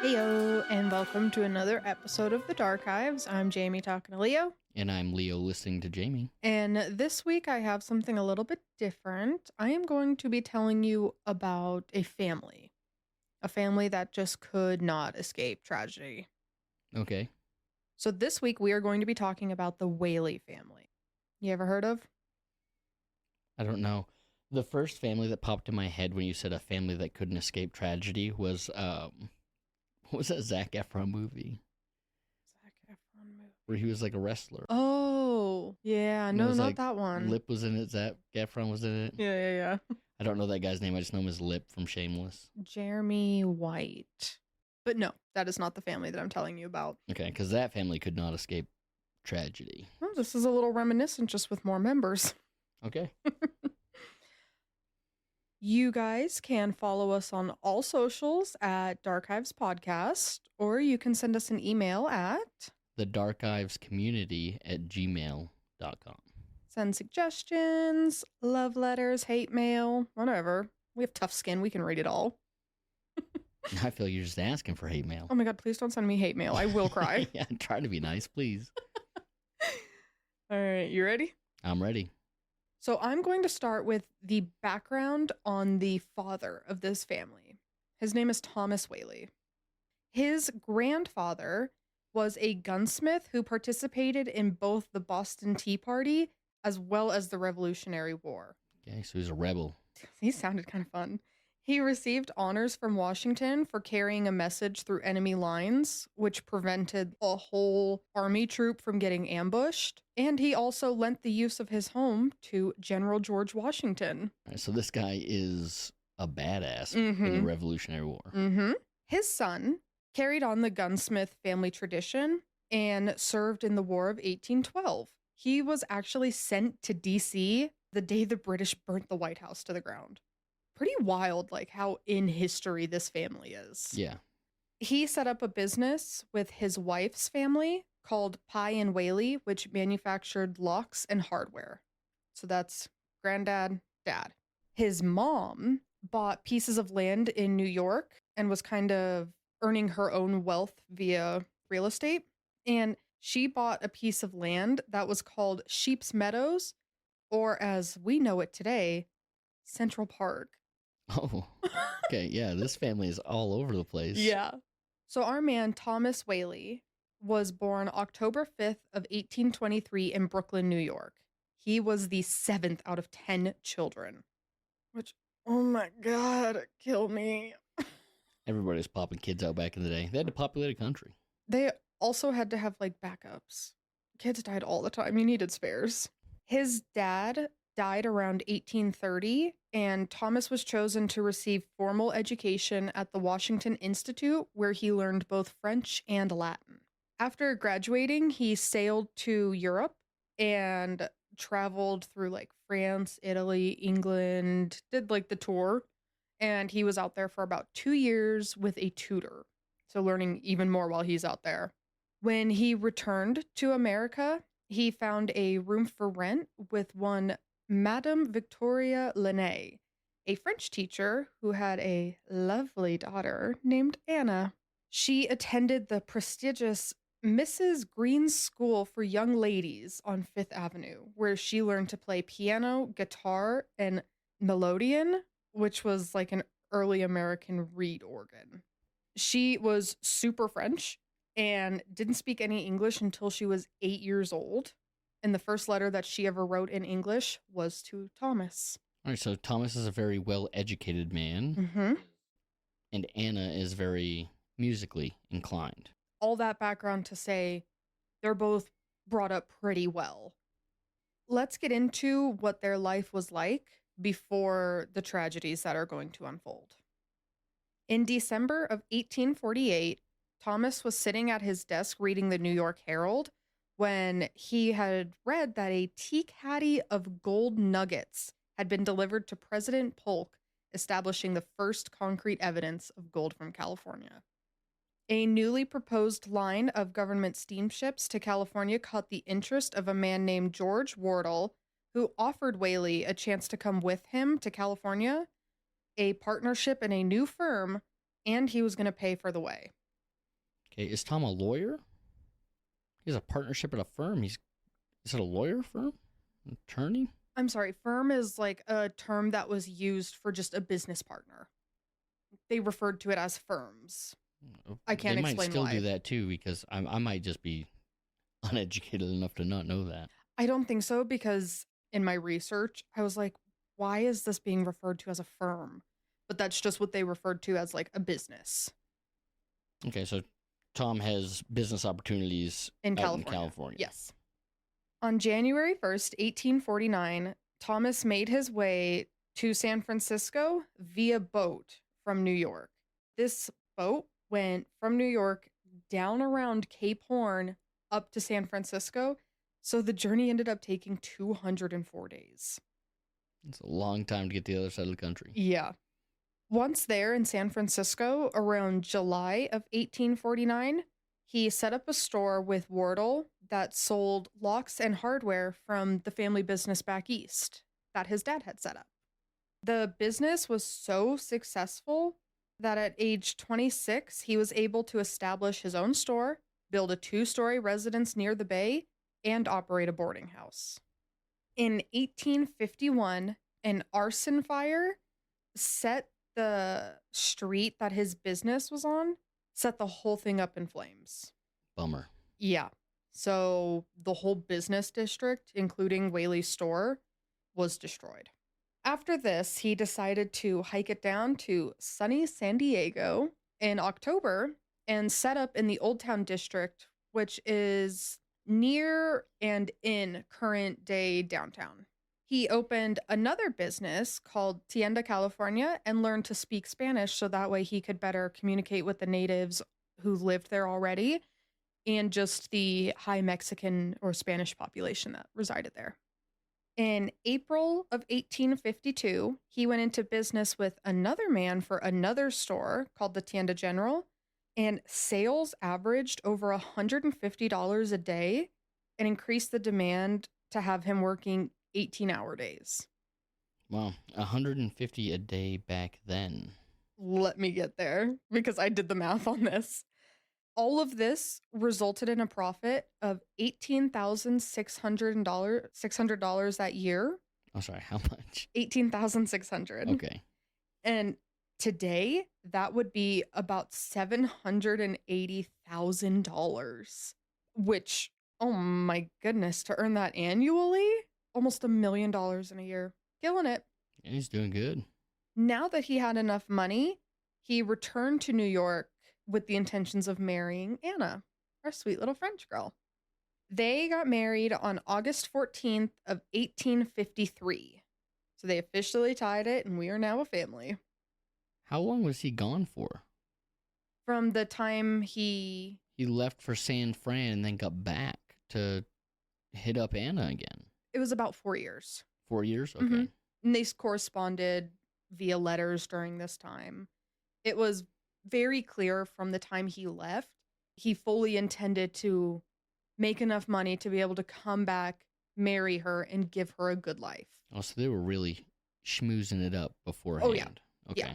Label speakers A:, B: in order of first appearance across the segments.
A: Heyo, and welcome to another episode of the Darkives. I'm Jamie talking to Leo.
B: And I'm Leo listening to Jamie.
A: And this week I have something a little bit different. I am going to be telling you about a family that just could not escape tragedy.
B: Okay.
A: So this week we are going to be talking about the Whaley family. You ever heard of?
B: I don't know. The first family that popped in my head when you said a family that couldn't escape tragedy was, what was that Zac Efron movie?
A: Zac Efron movie.
B: Where he was like a wrestler.
A: Oh, yeah. No, not that one.
B: Lip was in it. Zac Efron was in it.
A: Yeah.
B: I don't know that guy's name. I just know him as Lip from Shameless.
A: Jeremy White. But no, that is not the family that I'm telling you about.
B: Okay, because that family could not escape tragedy.
A: Well, this is a little reminiscent, just with more members.
B: Okay.
A: You guys can follow us on all socials at Darkives Podcast, or you can send us an email at
B: thedarkivescommunity@gmail.com.
A: send suggestions, love letters, hate mail, whatever. We have tough skin. We can read it all.
B: I feel you're just asking for hate mail.
A: Oh my God, please don't send me hate mail. I will cry.
B: Yeah, try to be nice, please.
A: All right, you ready?
B: I'm ready.
A: So I'm going to start with the background on the father of this family. His name is Thomas Whaley. His grandfather was a gunsmith who participated in both the Boston Tea Party as well as the Revolutionary War.
B: Okay, so he's a rebel.
A: He sounded kind of fun. He received honors from Washington for carrying a message through enemy lines, which prevented a whole army troop from getting ambushed. And he also lent the use of his home to General George Washington.
B: All right, so this guy is a badass in the Revolutionary War.
A: His son carried on the gunsmith family tradition and served in the War of 1812. He was actually sent to D.C. the day the British burnt the White House to the ground. Pretty wild, like how in history this family is.
B: Yeah.
A: He set up a business with his wife's family called Pye and Whaley, which manufactured locks and hardware. So that's granddad, dad. His mom bought pieces of land in New York and was kind of earning her own wealth via real estate. And she bought a piece of land that was called Sheep's Meadows, or as we know it today, Central Park.
B: Oh, okay. Yeah, this family is all over the place.
A: Yeah. So our man, Thomas Whaley, was born October 5th of 1823 in Brooklyn, New York. He was the 7th out of 10 children. Which, oh my God, kill me.
B: Everybody was popping kids out back in the day. They had to populate a country.
A: They also had to have like backups. Kids died all the time. You needed spares. His dad died around 1830, and Thomas was chosen to receive formal education at the Washington Institute, where he learned both French and Latin. After graduating, he sailed to Europe and traveled through like France, Italy, England, did like the tour, and he was out there for about 2 years with a tutor, so learning even more while he's out there. When he returned to America, he found a room for rent with one Madame Victoria Linné, a French teacher who had a lovely daughter named Anna. She attended the prestigious Mrs. Green's School for Young Ladies on Fifth Avenue, where she learned to play piano, guitar, and melodeon, which was like an early American reed organ. She was super French and didn't speak any English until she was 8 years old. And the first letter that she ever wrote in English was to Thomas.
B: All right, so Thomas is a very well-educated man, and Anna is very musically inclined.
A: All that background to say they're both brought up pretty well. Let's get into what their life was like before the tragedies that are going to unfold. In December of 1848, Thomas was sitting at his desk reading the New York Herald when he had read that a tea caddy of gold nuggets had been delivered to President Polk, establishing the first concrete evidence of gold from California. A newly proposed line of government steamships to California caught the interest of a man named George Wardle, who offered Whaley a chance to come with him to California, a partnership in a new firm, and he was going to pay for the way.
B: Okay, is Tom a lawyer? He has a partnership at a firm. Is it a lawyer firm? An attorney?
A: I'm sorry, firm is like a term that was used for just a business partner. They referred to it as firms. I can't
B: They might
A: explain
B: still
A: why.
B: do that too, because I might just be uneducated enough to not know that.
A: I don't think so, because in my research, I was like, why is this being referred to as a firm? But that's just what they referred to as like a business
B: Okay, so Tom has business opportunities
A: in
B: out
A: California.
B: in California.
A: Yes. On January 1st, 1849, Thomas made his way to San Francisco via boat from New York. This boat went from New York down around Cape Horn up to San Francisco. So the journey ended up taking 204 days.
B: It's a long time to get to the other side of the country.
A: Yeah. Once there in San Francisco, around July of 1849, he set up a store with Wardle that sold locks and hardware from the family business back east that his dad had set up. The business was so successful that at age 26, he was able to establish his own store, build a 2-story residence near the bay, and operate a boarding house. In 1851, an arson fire set the street that his business was on, set the whole thing up in flames.
B: Bummer.
A: Yeah. So the whole business district, including Whaley's store, was destroyed. After this, he decided to hike it down to sunny San Diego in October and set up in the Old Town district, which is near and in current day downtown. He opened another business called Tienda California and learned to speak Spanish so that way he could better communicate with the natives who lived there already and just the high Mexican or Spanish population that resided there. In April of 1852, he went into business with another man for another store called the Tienda General, and sales averaged over $150 a day and increased the demand to have him working 18-hour days.
B: Wow, 150 a day back then.
A: Let me get there because I did the math on this. All of this resulted in a profit of $18,600 that year.
B: Oh, sorry, how much?
A: $18,600.
B: Okay.
A: And today, that would be about $780,000, which, oh my goodness, to earn that annually, almost $1 million in a year. Killing it.
B: Yeah, he's doing good.
A: Now that he had enough money, he returned to New York with the intentions of marrying Anna, our sweet little French girl. They got married on August 14th of 1853. So they officially tied it, and we are now a family.
B: How long was he gone for?
A: From the time he
B: left for San Fran and then got back to hit up Anna again.
A: It was about 4 years.
B: 4 years? Okay.
A: Mm-hmm. And they corresponded via letters during this time. It was very clear from the time he left, he fully intended to make enough money to be able to come back, marry her, and give her a good life.
B: Oh, so they were really schmoozing it up beforehand.
A: Oh, yeah.
B: Okay.
A: Yeah.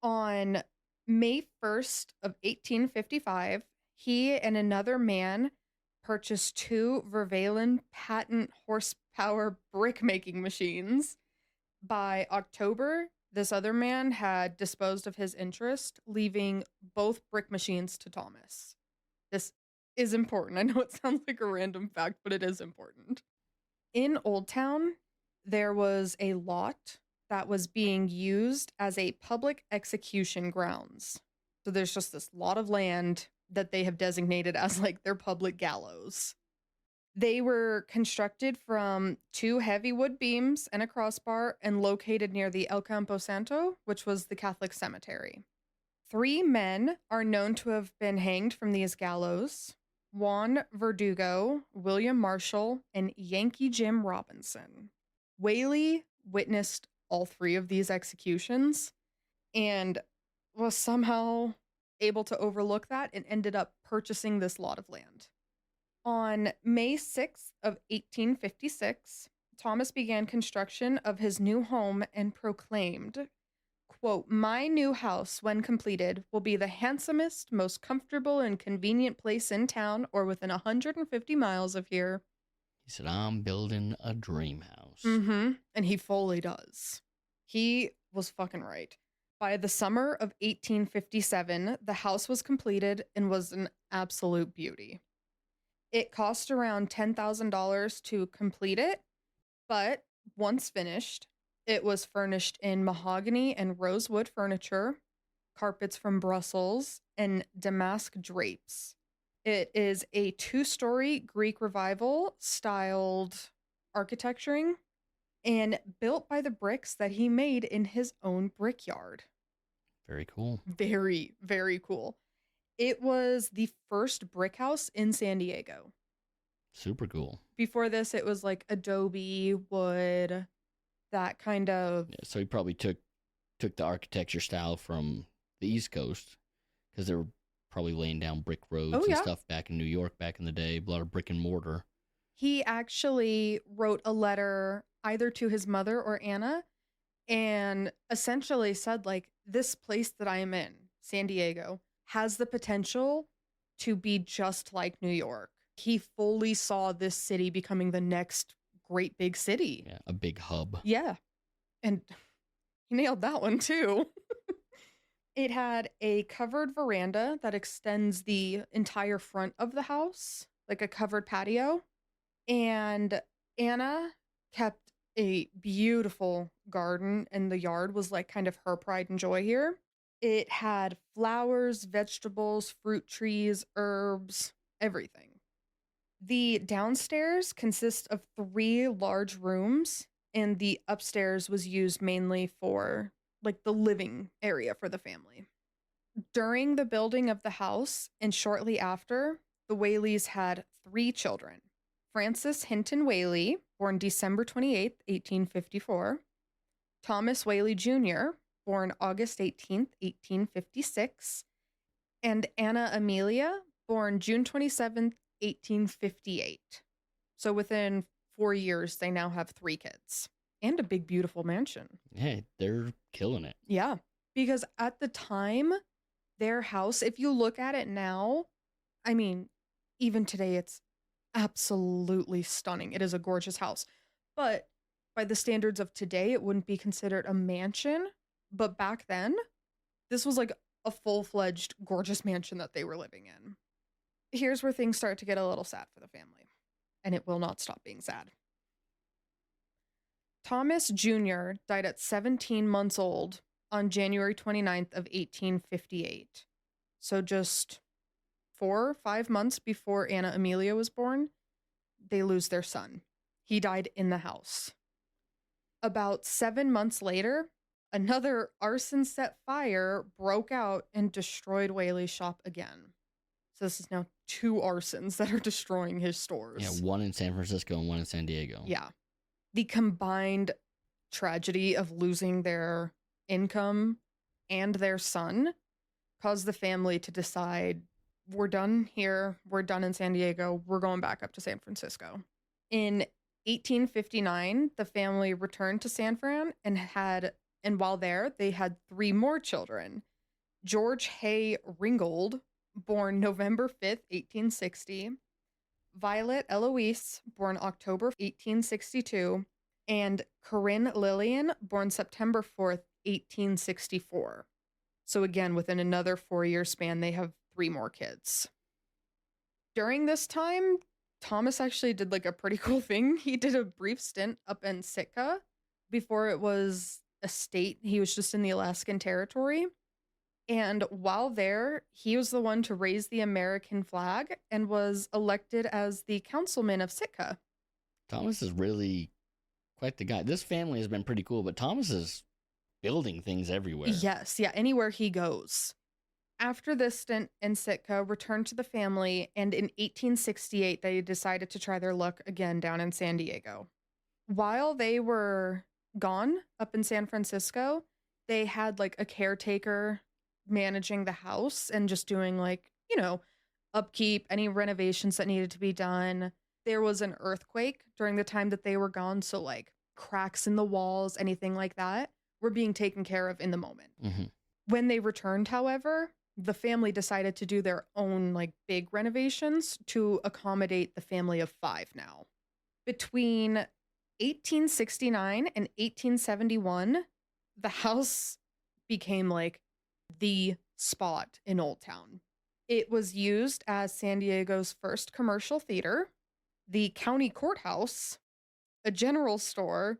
A: On May 1st of 1855, he and another man purchased 2 Vervalin patent horsepower brick-making machines. By October, this other man had disposed of his interest, leaving both brick machines to Thomas. This is important. I know it sounds like a random fact, but it is important. In Old Town, there was a lot that was being used as a public execution grounds. So there's just this lot of land that they have designated as like their public gallows. They were constructed from 2 heavy wood beams and a crossbar and located near the El Campo Santo, which was the Catholic cemetery. 3 men are known to have been hanged from these gallows: Juan Verdugo, William Marshall, and Yankee Jim Robinson. Whaley witnessed all 3 of these executions and was somehow able to overlook that and ended up purchasing this lot of land. On May 6th of 1856, Thomas began construction of his new home and proclaimed, quote, "My new house, when completed, will be the handsomest, most comfortable and convenient place in town or within 150 miles of here."
B: He said, I'm building a dream house.
A: Mm-hmm. And he fully does. He was fucking right. By the summer of 1857, the house was completed and was an absolute beauty. It cost around $10,000 to complete it, but once finished, it was furnished in mahogany and rosewood furniture, carpets from Brussels, and damask drapes. It is a two-story Greek revival styled architecturing and built by the bricks that he made in his own brickyard.
B: Very cool.
A: Very, very cool. It was the first brick house in San Diego.
B: Super cool.
A: Before this, it was like adobe, wood, that kind of.
B: Yeah, so he probably took the architecture style from the East Coast, because they were probably laying down brick roads and stuff back in New York back in the day. A lot of brick and mortar.
A: He actually wrote a letter either to his mother or Anna and essentially said, like, this place that I am in, San Diego, has the potential to be just like New York. He fully saw this city becoming the next great big city.
B: Yeah, a big hub.
A: Yeah. And he nailed that one too. It had a covered veranda that extends the entire front of the house, like a covered patio. And Anna kept a beautiful garden, and the yard was like kind of her pride and joy here. It had flowers, vegetables, fruit trees, herbs, everything. The downstairs consists of 3 large rooms, and the upstairs was used mainly for like the living area for the family. During the building of the house and shortly after, the Whaleys had 3 children. Francis Hinton Whaley, born December 28th, 1854. Thomas Whaley Jr., born August 18th, 1856. And Anna Amelia, born June 27th, 1858. So within 4 years, they now have 3 kids and a big, beautiful mansion.
B: Hey, they're killing it.
A: Yeah, because at the time, their house, if you look at it now, I mean, even today, it's absolutely stunning. It is a gorgeous house. But by the standards of today, it wouldn't be considered a mansion. But back then, this was like a full-fledged gorgeous mansion that they were living in. Here's where things start to get a little sad for the family. And it will not stop being sad. Thomas Jr. died at 17 months old on January 29th of 1858. So just 4 or 5 months before Anna Amelia was born, they lose their son. He died in the house. About 7 months later, another arson set fire broke out and destroyed Whaley's shop again. So this is now 2 arsons that are destroying his stores.
B: Yeah, one in San Francisco and one in San Diego.
A: Yeah. The combined tragedy of losing their income and their son caused the family to decide, we're done here, we're done in San Diego, we're going back up to San Francisco. In 1859, the family returned to San Fran and while there, they had 3 more children. George Hay Ringgold, born November 5th, 1860. Violet Eloise, born October 1862, and Corinne Lillian, born September 4th, 1864. So again, within another 4-year span, they have 3 more kids. During this time, Thomas actually did like a pretty cool thing. He did a brief stint up in Sitka before it was a state. He was just in the Alaskan Territory. And while there, he was the one to raise the American flag and was elected as the councilman of Sitka.
B: Thomas is really quite the guy. This family has been pretty cool, but Thomas is building things everywhere.
A: Yes, yeah, anywhere he goes. After this stint in Sitka, returned to the family, and in 1868, they decided to try their luck again down in San Diego. While they were gone up in San Francisco, they had like a caretaker managing the house and just doing like, upkeep, any renovations that needed to be done. There was an earthquake during the time that they were gone, so like cracks in the walls, anything like that, were being taken care of in the moment.
B: Mm-hmm.
A: When they returned, however, the family decided to do their own like big renovations to accommodate the family of 5 now. Between 1869 and 1871, the house became like the spot in Old Town. It was used as San Diego's first commercial theater, the county courthouse, a general store,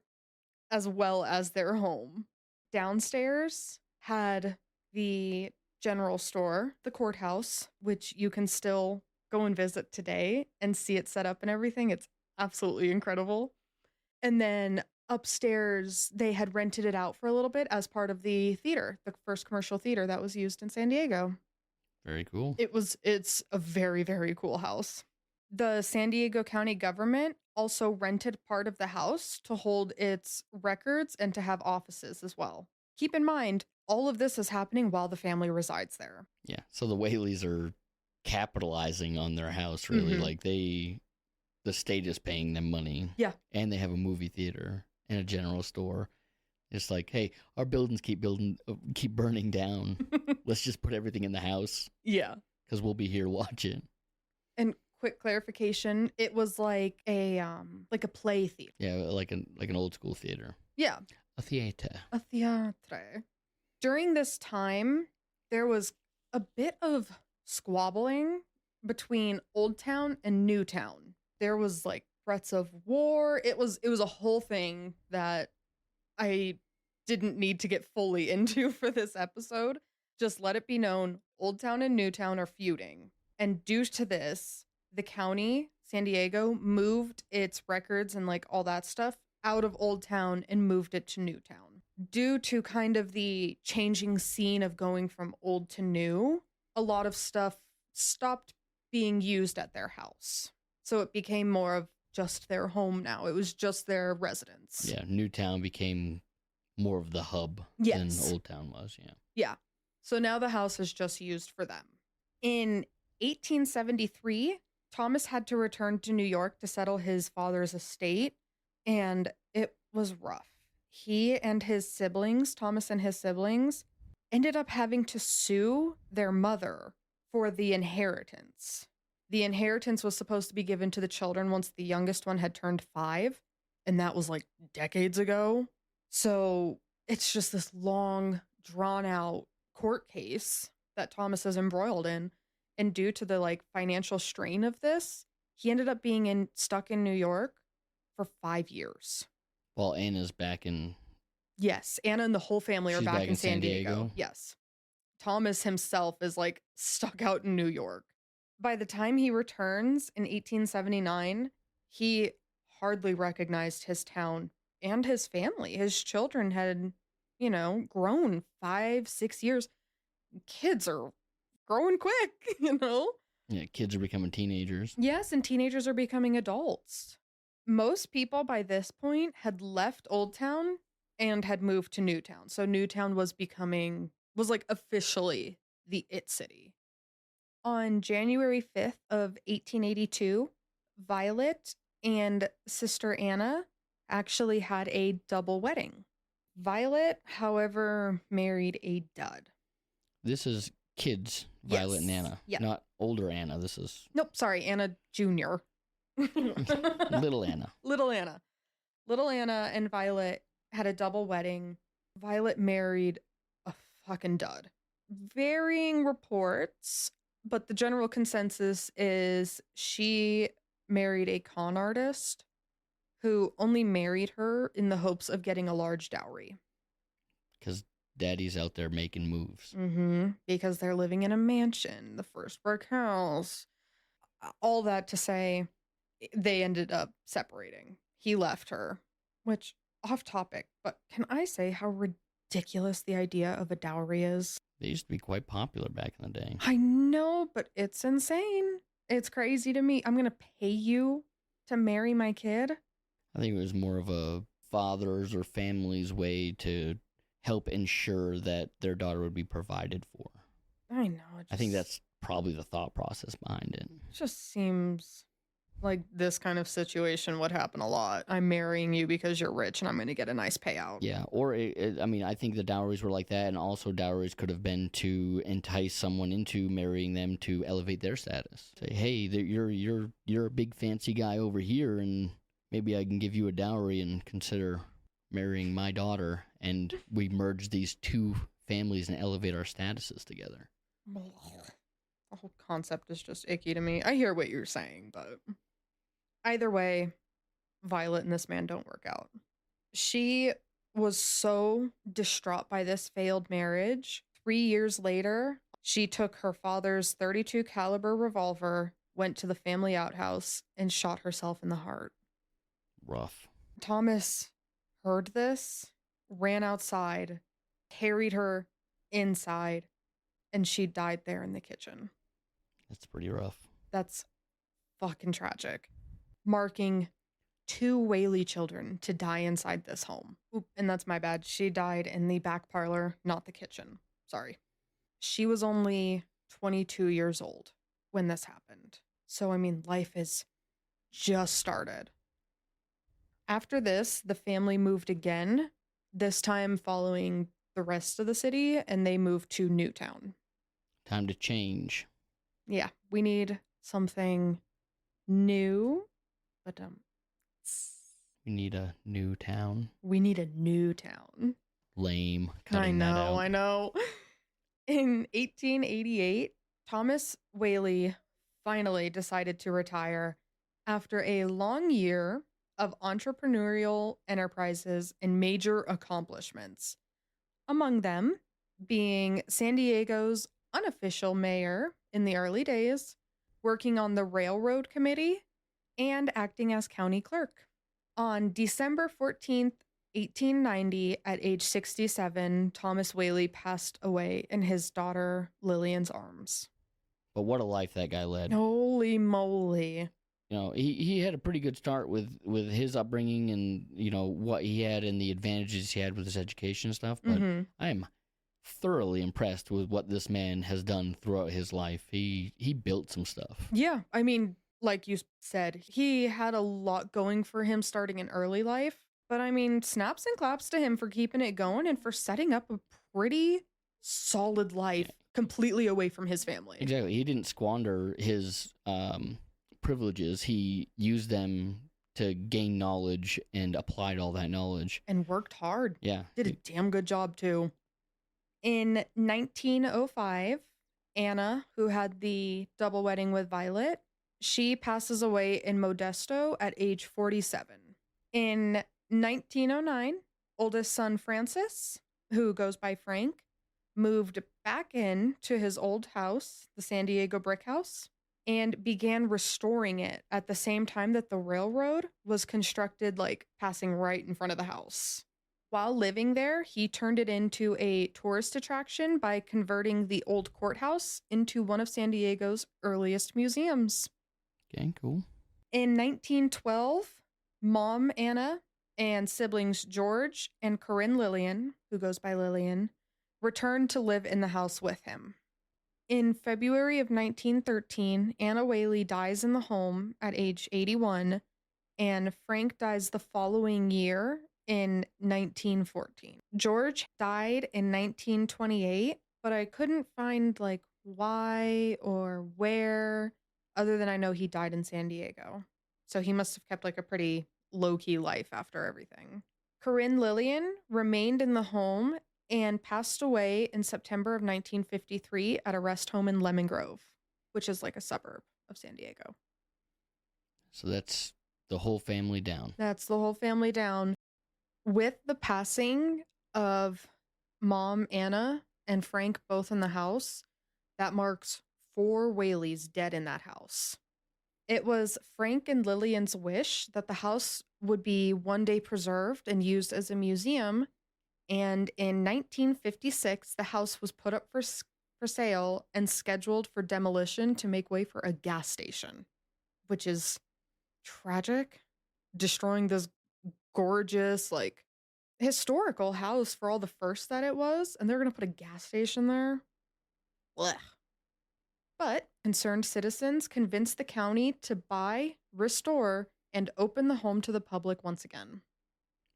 A: as well as their home. Downstairs had the general store, the courthouse, which you can still go and visit today and see it set up and everything. It's absolutely incredible. And then upstairs, they had rented it out for a little bit as part of the theater, the first commercial theater that was used in San Diego.
B: Very cool.
A: It's a very, very cool house. The San Diego County government also rented part of the house to hold its records and to have offices as well. Keep in mind, all of this is happening while the family resides there.
B: Yeah. So the Whaleys are capitalizing on their house, really.
A: Mhm.
B: Like the state is paying them money.
A: Yeah.
B: And they have a movie theater and a general store. It's like, hey, our buildings keep burning down. Let's just put everything in the house
A: Yeah.
B: because we'll be here watching.
A: And quick clarification, it was like a play theater.
B: Yeah, like an old school theater.
A: Yeah.
B: A theater.
A: A theatre. During this time, there was a bit of squabbling between Old Town and New Town. There was like threats of war. It was a whole thing that I didn't need to get fully into for this episode. Just let it be known, Old Town and New Town are feuding. And due to this, the county, San Diego, moved its records and like all that stuff out of Old Town and moved it to New Town. Due to kind of the changing scene of going from old to new, a lot of stuff stopped being used at their house. So it became more of just their home now. It was just their residence.
B: Yeah, Newtown became more of the hub
A: Yes.
B: than Old Town was, yeah.
A: Yeah. So now the house is just used for them. In 1873, Thomas had to return to New York to settle his father's estate, and it was rough. He and his siblings, Thomas and his siblings, ended up having to sue their mother for the inheritance. The inheritance was supposed to be given to the children once the youngest one had turned 5, and that was like decades ago. So it's just this long, drawn-out court case that Thomas is embroiled in. And due to the like financial strain of this, he ended up being stuck in New York for 5 years.
B: While Anna's back in...
A: Yes, Anna and the whole family are
B: She's
A: back in San Diego. Yes. Thomas himself is like stuck out in New York. By the time he returns in 1879, he hardly recognized his town and his family. His children had, grown 5-6 years. Kids are growing quick,
B: Yeah, kids are becoming teenagers.
A: Yes, and teenagers are becoming adults. Most people by this point had left Old Town and had moved to New Town. So New Town was like officially the it city. On January 5th of 1882, Violet and sister Anna actually had a double wedding. Violet, however, married a dud.
B: This is kids, Violet and
A: Yes.
B: Anna.
A: Yeah.
B: Not older Anna. This is
A: Nope, sorry, Anna Jr.
B: little Anna.
A: Little Anna. Little Anna and Violet had a double wedding. Violet married a fucking dud. Varying reports, but the general consensus is she married a con artist who only married her in the hopes of getting a large dowry.
B: Because daddy's out there making moves.
A: Because they're living in a mansion, the first brick house. All that to say, they ended up separating. He left her, which, off topic, but can I say how ridiculous the idea of a dowry is?
B: They used to be quite popular back in the day.
A: I know, but it's insane. It's crazy to me. I'm going to pay you to marry my kid?
B: I think it was more of a father's or family's way to help ensure that their daughter would be provided for.
A: I know.
B: I think that's probably the thought process behind it.
A: It just seems Like, this kind of situation would happen a lot. I'm marrying you because you're rich and I'm going to get a nice payout.
B: Yeah, or I mean, I think the dowries were like that, and also dowries could have been to entice someone into marrying them to elevate their status. Say, hey, you're a big fancy guy over here, and maybe I can give you a dowry and consider marrying my daughter, and we merge these two families and elevate our statuses together.
A: The whole concept is just icky to me. I hear what you're saying, but either way, Violet and this man don't work out. She was so distraught by this failed marriage. 3 years later, she took her father's .32 caliber revolver, went to the family outhouse, and shot herself in the heart.
B: Rough.
A: Thomas heard this, ran outside, carried her inside, and she died there in the kitchen.
B: That's pretty rough.
A: That's fucking tragic. Marking 2 Whaley children to die inside this home. Oop, and that's my bad. She died in the back parlor, not the kitchen. Sorry. She was only 22 years old when this happened. So, I mean, life is just started. After this, the family moved again, this time following the rest of the city, and they moved to Newtown.
B: Time to change.
A: Yeah, we need something new, but
B: We need a new town.
A: we need a new town.
B: Lame. Cutting that out.
A: I know. In 1888, Thomas Whaley finally decided to retire after a long year of entrepreneurial enterprises and major accomplishments. Among them being San Diego's unofficial mayor in the early days, working on the railroad committee, and acting as county clerk. On December 14th, 1890, at age 67, Thomas Whaley passed away in his daughter Lillian's arms.
B: But what a life that guy led.
A: Holy moly.
B: You know, he had a pretty good start with his upbringing and, you know, what he had and the advantages he had with his education and stuff. But I am thoroughly impressed with what this man has done throughout his life. He built some stuff.
A: Yeah, I mean, like you said, he had a lot going for him starting in early life. But I mean, snaps and claps to him for keeping it going and for setting up a pretty solid life completely away from his family.
B: Exactly. He didn't squander his privileges. He used them to gain knowledge and applied all that knowledge.
A: And worked hard.
B: Yeah.
A: Did a damn good job, too. In 1905, Anna, who had the double wedding with Violet, she passes away in Modesto at age 47. In 1909, oldest son Francis, who goes by Frank, moved back in to his old house, the San Diego brick house, and began restoring it at the same time that the railroad was constructed, like passing right in front of the house. While living there, he turned it into a tourist attraction by converting the old courthouse into one of San Diego's earliest museums.
B: Okay, cool.
A: In 1912, Mom Anna and siblings George and Corinne Lillian, who goes by Lillian, returned to live in the house with him. In February of 1913, Anna Whaley dies in the home at age 81, and Frank dies the following year in 1914. George died in 1928, but I couldn't find like why or where, other than I know he died in San Diego. So he must have kept like a pretty low-key life after everything. Corinne Lillian remained in the home and passed away in September of 1953 at a rest home in Lemon Grove, which is like a suburb of San Diego.
B: So that's the whole family down.
A: That's the whole family down. With the passing of Mom Anna and Frank both in the house, that marks 4 Whaleys dead in that house. It was Frank and Lillian's wish that the house would be one day preserved and used as a museum. And in 1956, the house was put up for sale and scheduled for demolition to make way for a gas station, which is tragic. Destroying this gorgeous, like, historical house for all the first that it was, and they're going to put a gas station there. Blech. But concerned citizens convinced the county to buy, restore, and open the home to the public once again.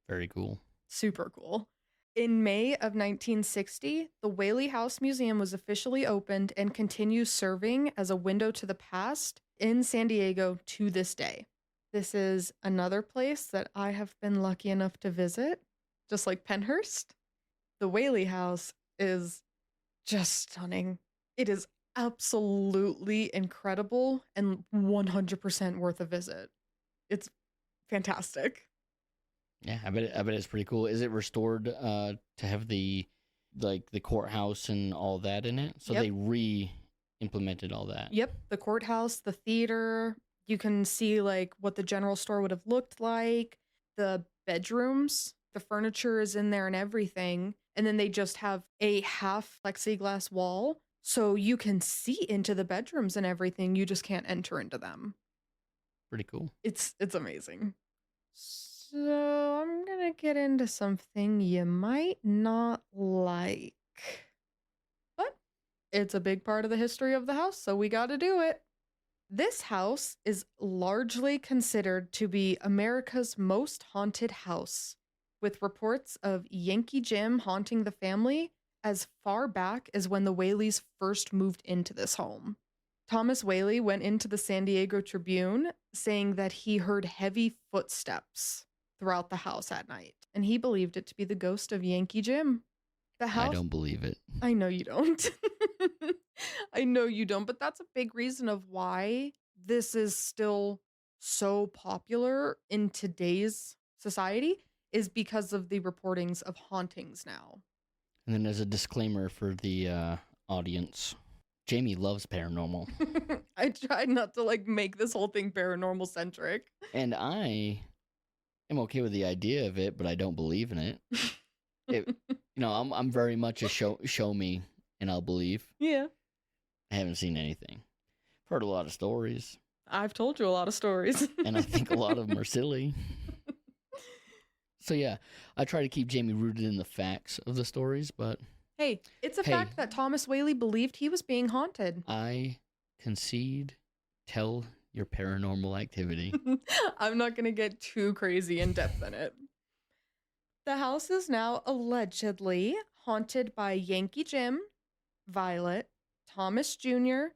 B: Very cool.
A: Super cool. In May of 1960, the Whaley House Museum was officially opened and continues serving as a window to the past in San Diego to this day. This is another place that I have been lucky enough to visit, just like Pennhurst. The Whaley House is just stunning. It is absolutely incredible and 100% worth a visit. It's fantastic.
B: Yeah, I bet it's pretty cool. Is it restored to have the courthouse and all that in it? So
A: Yep.
B: they re-implemented all that.
A: Yep, the courthouse, the theater. You can see like what the general store would have looked like, the bedrooms, the furniture is in there and everything. And then they just have a half plexiglass wall so you can see into the bedrooms and everything. You just can't enter into them.
B: Pretty cool.
A: It's amazing. So I'm gonna get into something you might not like. But it's a big part of the history of the house, so we gotta do it. This house is largely considered to be America's most haunted house, with reports of Yankee Jim haunting the family as far back as when the Whaleys first moved into this home. Thomas Whaley went into the San Diego Tribune saying that he heard heavy footsteps throughout the house at night, and he believed it to be the ghost of Yankee Jim. The house,
B: I don't believe it.
A: I know you don't. I know you don't, but that's a big reason of why this is still so popular in today's society, is because of the reportings of hauntings now.
B: And then as a disclaimer for the audience, Jamie loves paranormal.
A: I tried not to like make this whole thing paranormal centric.
B: And I am okay with the idea of it, but I don't believe in it. I'm very much a show me and I'll believe.
A: Yeah.
B: I haven't seen anything. I've heard a lot of stories.
A: I've told you a lot of stories.
B: And I think a lot of them are silly. So yeah, I try to keep Jamie rooted in the facts of the stories, but...
A: Hey, it's a fact that Thomas Whaley believed he was being haunted.
B: I concede. Tell your paranormal activity.
A: I'm not going to get too crazy in depth in it. The house is now allegedly haunted by Yankee Jim, Violet, Thomas Jr.,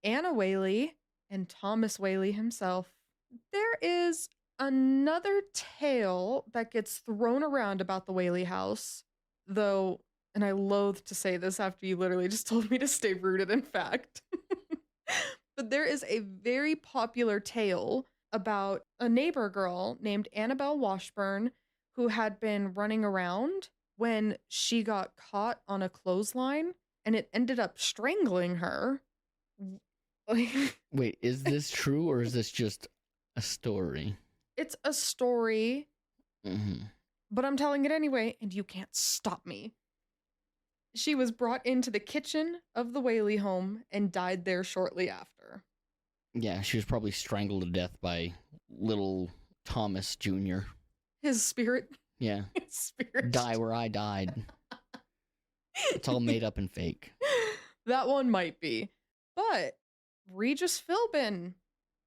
A: Anna Whaley, and Thomas Whaley himself. There is another tale that gets thrown around about the Whaley house, though, and I loathe to say this after you literally just told me to stay rooted in fact, but there is a very popular tale about a neighbor girl named Annabelle Washburn who had been running around when she got caught on a clothesline and it ended up strangling her.
B: Wait, is this true or is this just a story?
A: It's a story, but I'm telling it anyway, and you can't stop me. She was brought into the kitchen of the Whaley home and died there shortly after.
B: Yeah, she was probably strangled to death by little Thomas Jr.
A: His spirit.
B: Yeah.
A: His spirit.
B: Die where I died. It's all made up and fake.
A: That one might be. But Regis Philbin.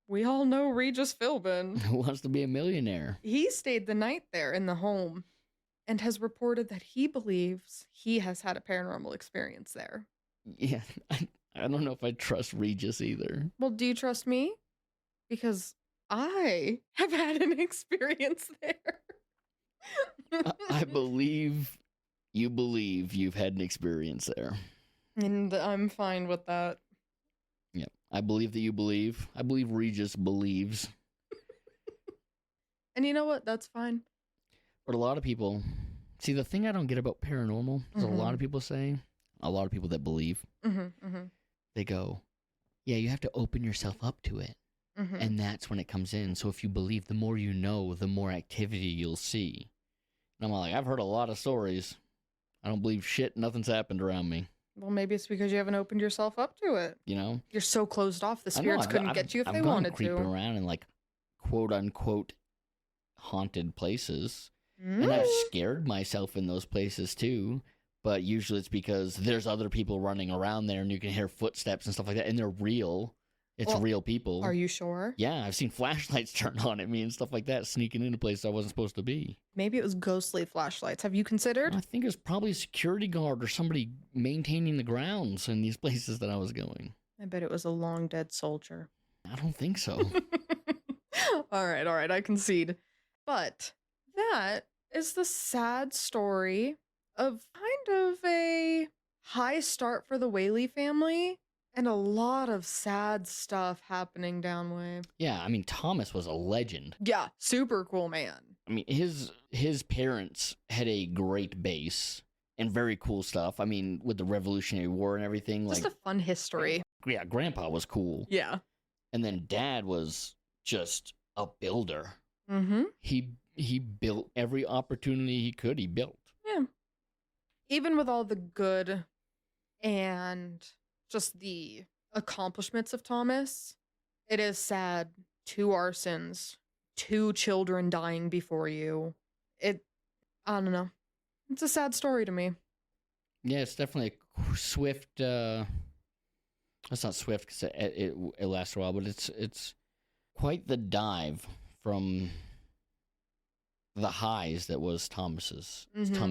A: We all know Regis Philbin.
B: Who wants to be a millionaire?
A: He stayed the night there in the home and has reported that he believes he has had a paranormal experience there.
B: Yeah, I don't know if I trust Regis either.
A: Well, do you trust me? Because I have had an experience there.
B: I believe you've had an experience there.
A: And I'm fine with that.
B: Yeah, I believe that you believe. I believe Regis believes.
A: And you know what? That's fine.
B: But a lot of people... See, the thing I don't get about paranormal is a lot of people say, a lot of people that believe, they go, yeah, you have to open yourself up to it. And that's when it comes in. So if you believe, the more you know, the more activity you'll see. And I'm like, I've heard a lot of stories. I don't believe shit. Nothing's happened around me.
A: Well, maybe it's because you haven't opened yourself up to it.
B: You know?
A: You're so closed off, the spirits couldn't get you if they wanted to.
B: I've gone creeping around in, like, quote-unquote haunted places. And I've scared myself in those places, too. but usually it's because there's other people running around there and you can hear footsteps and stuff like that, and they're real. It's real people.
A: Are you sure?
B: Yeah, I've seen flashlights turn on at me and stuff like that, sneaking into places I wasn't supposed to be.
A: Maybe it was ghostly flashlights. Have you considered?
B: I think it was probably a security guard or somebody maintaining the grounds in these places that I was going.
A: I bet it was a long dead soldier.
B: I don't think so.
A: All right, I concede. But that is the sad story of kind of a high start for the Whaley family and a lot of sad stuff happening downway.
B: Yeah, I mean, Thomas was a legend.
A: Yeah, super cool man.
B: I mean, his parents had a great base and very cool stuff. I mean, with the Revolutionary War and everything.
A: Just
B: like,
A: a fun history.
B: Yeah, Grandpa was cool.
A: Yeah.
B: And then Dad was just a builder.
A: Mm-hmm.
B: He built every opportunity he could. He built.
A: Yeah. Even with all the good and just the accomplishments of Thomas, it is sad. 2 arsons, 2 children dying before you. I don't know. It's a sad story to me.
B: Yeah, it's definitely a swift. It's not swift because it lasts a while, but it's quite the dive from the highs that was Thomas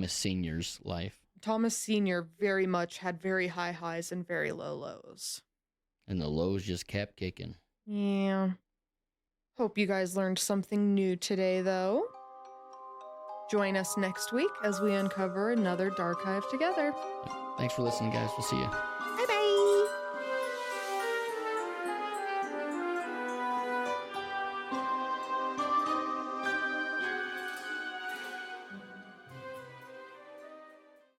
B: Senior's life.
A: Thomas Senior very much had very high highs and very low lows.
B: And the lows just kept kicking.
A: Yeah. Hope you guys learned something new today, though. Join us next week as we uncover another Darkive together.
B: Thanks for listening, guys. We'll see you.
A: Bye-bye.